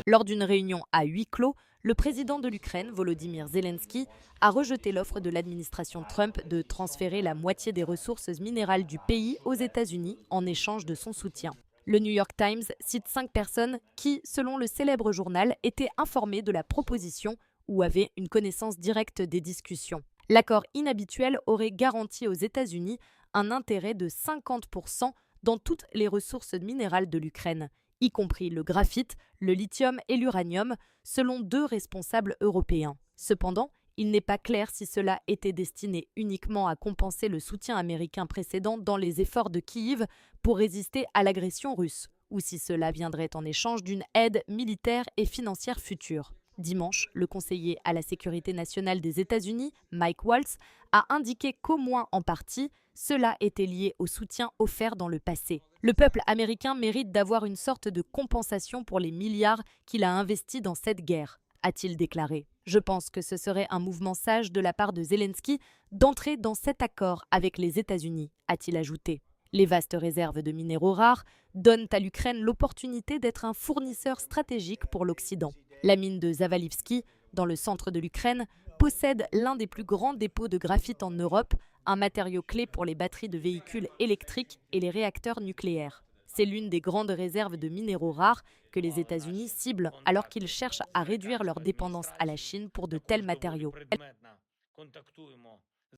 Lors d'une réunion à huis clos, le président de l'Ukraine, Volodymyr Zelensky, a rejeté l'offre de l'administration Trump de transférer la moitié des ressources minérales du pays aux États-Unis en échange de son soutien. Le New York Times cite 5 personnes qui, selon le célèbre journal, étaient informées de la proposition ou avaient une connaissance directe des discussions. L'accord inhabituel aurait garanti aux États-Unis un intérêt de 50% dans toutes les ressources minérales de l'Ukraine, y compris le graphite, le lithium et l'uranium, selon 2 responsables européens. Cependant, il n'est pas clair si cela était destiné uniquement à compenser le soutien américain précédent dans les efforts de Kiev pour résister à l'agression russe, ou si cela viendrait en échange d'une aide militaire et financière future. Dimanche, le conseiller à la sécurité nationale des États-Unis, Mike Waltz, a indiqué qu'au moins en partie, cela était lié au soutien offert dans le passé. Le peuple américain mérite d'avoir une sorte de compensation pour les milliards qu'il a investis dans cette guerre, a-t-il déclaré. Je pense que ce serait un mouvement sage de la part de Zelensky d'entrer dans cet accord avec les États-Unis, a-t-il ajouté. Les vastes réserves de minéraux rares donnent à l'Ukraine l'opportunité d'être un fournisseur stratégique pour l'Occident. La mine de Zavalivski, dans le centre de l'Ukraine, possède l'un des plus grands dépôts de graphite en Europe, un matériau clé pour les batteries de véhicules électriques et les réacteurs nucléaires. C'est l'une des grandes réserves de minéraux rares que les États-Unis ciblent alors qu'ils cherchent à réduire leur dépendance à la Chine pour de tels matériaux.